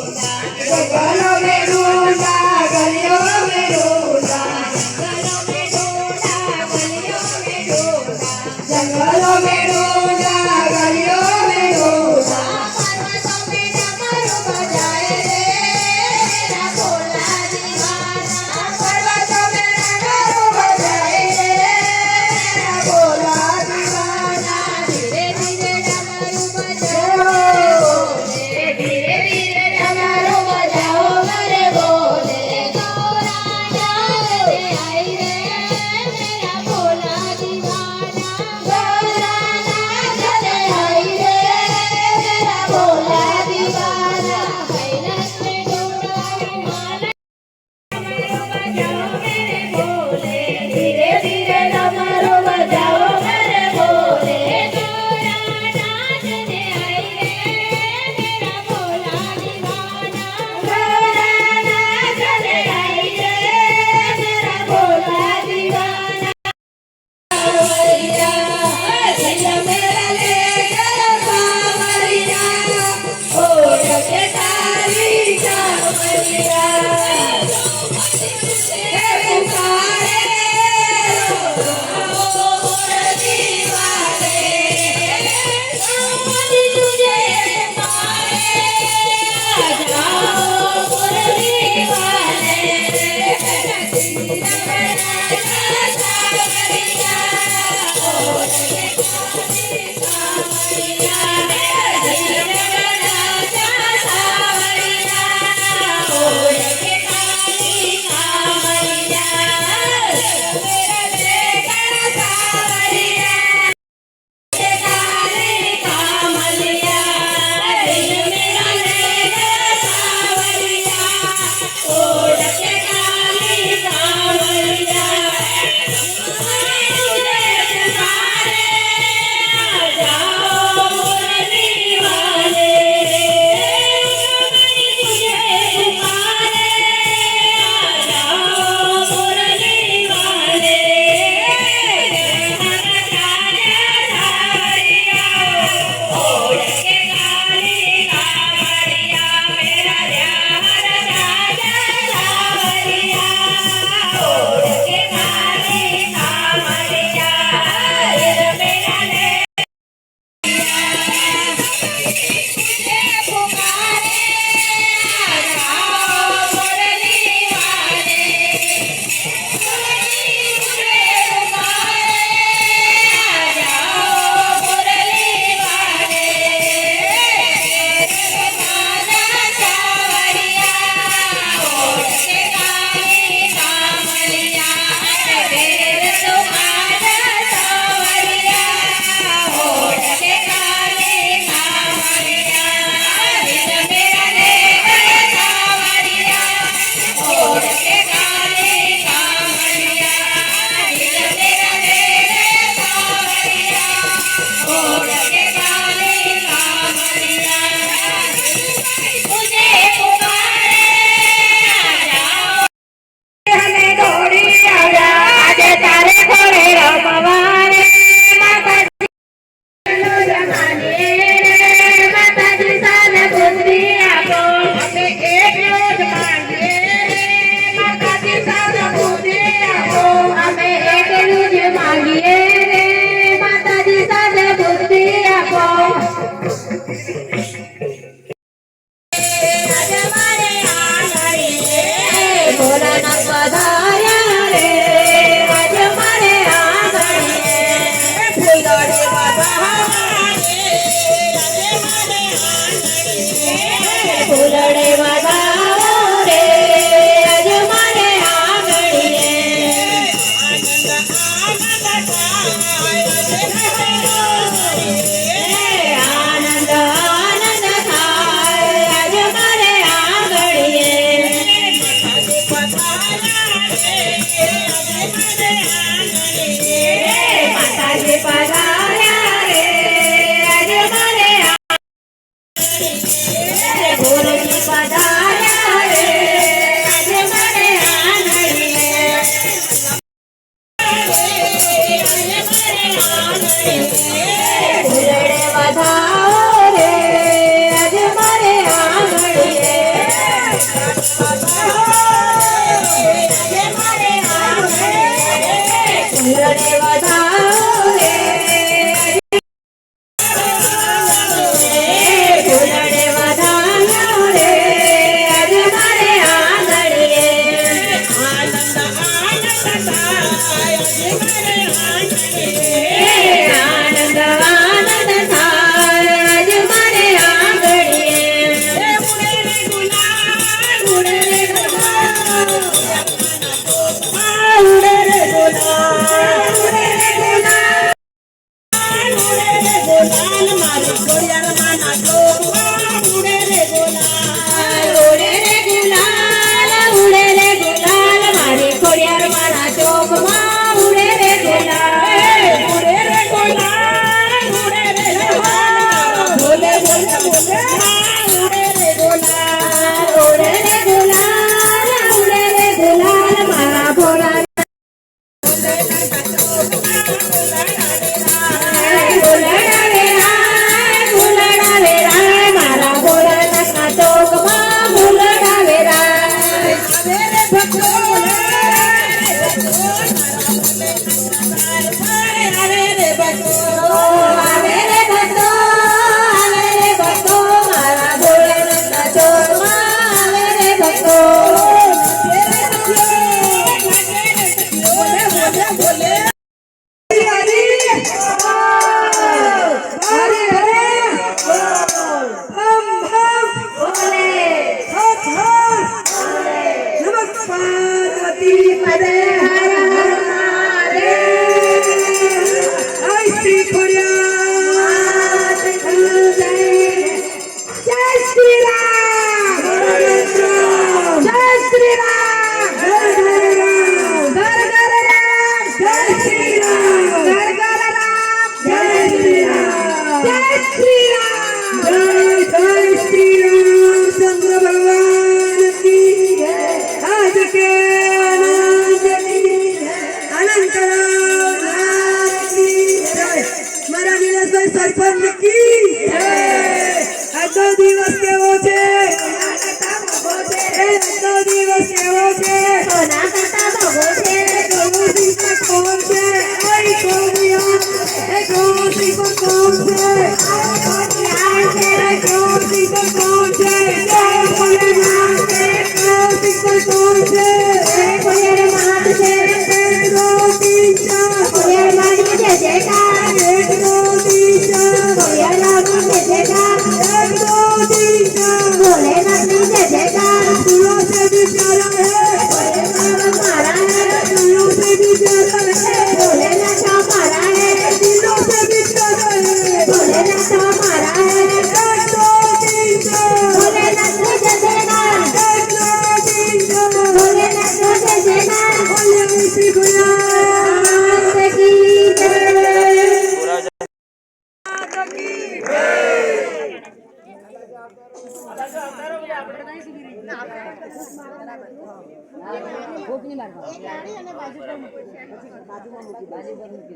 जंगलों में ढूंढा गलियों में ढूंढा जंगलों में ढूंढा गलियों में ढूंढा पर्वतों में डमरू बजाए रे भोला दीवाना धीरे धीरे डमरू बजाए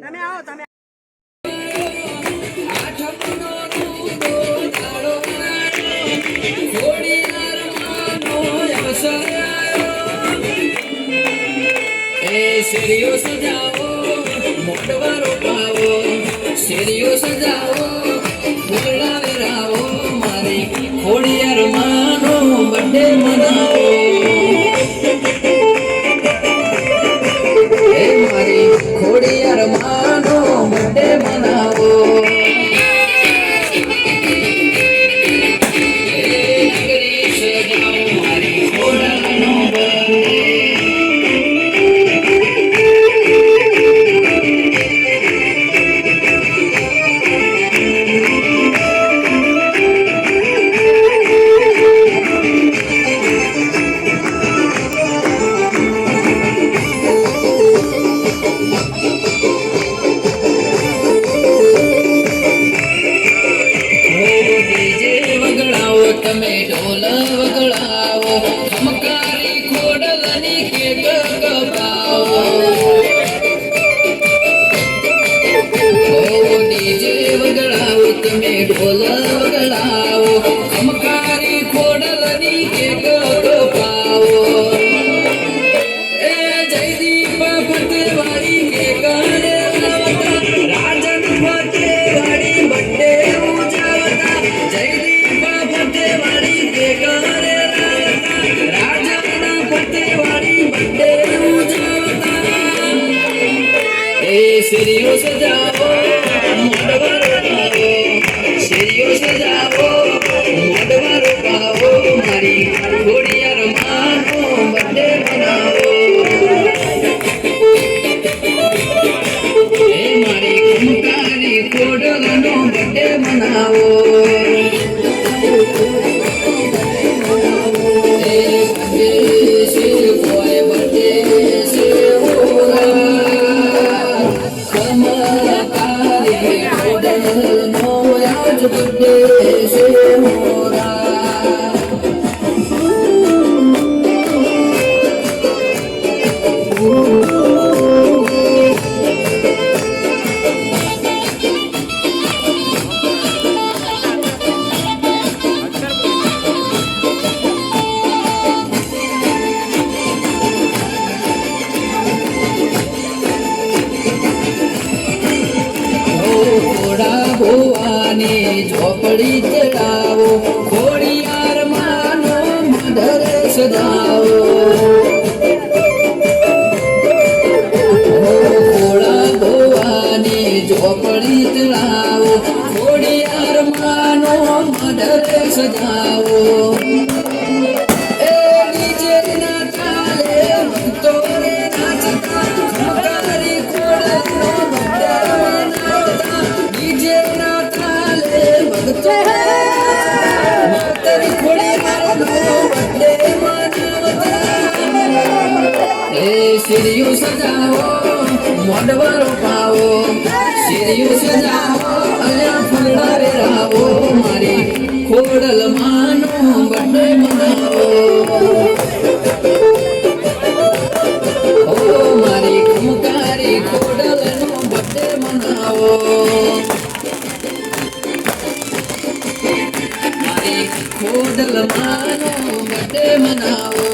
તમે આવો તમે શેરીઓ સજાવો મોટવા રોપાવો શેરીઓ સજાવો ફૂલડા વેરાવો મારી ખોડિયાર માનો બર્થડે મનાવો હે મારી ખોડિયાર માનો બર્થડે મનાવો નગરી સજાવો મારી ખોડાનો બર્થડે તમે ઢોલ વગડાવો ખમકારી ખોડલની કેક કપાવો ડીજે વગડાવો તમે ઢોલ વગડાવો ખમકારી ખોડલની કેક કપાવો એ જયદીપ ફતેવાળી કેક રાજન ફતેવાળી બર્થડે ઉજવતા જયદીપ ફતેવાળી કેક રાજન ફતેવાળી બર્થડે ઉજવતા એ શેરીઓ સજાવો મોડવા રોપાવો શેરીઓ સજાવો મોડવા છે મોરા ઘોડા ભુવાની ઝોપડી ચડાવો ખોડિયાર માનો મધર સજાવો ઘોડા ભુવાની ઝોપડી ચડાવો ખોડિયાર માનો મધર સજાવો એ ડીજે ના તાલે ભક્તો રે નાચતા ખમકારી ખોડલનો ભક્તોએ નાચતા ડીજે ના તાલે ભક્તો માતરી ખોડિયારનો બર્થડે મનાવતા એ સીડીયું સજાવો મોઢવારો પાવો સીડીયું સજાવો અલ્યા ફૂલડા વેરાવો મારી ખોડલ માનો બર્થડે મનાવો ઓ મારી ખમકારી ખોડલનો બર્થડે મનાવો મારી ખોડલ માનો બર્થડે મનાવો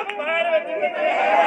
પાર્વતી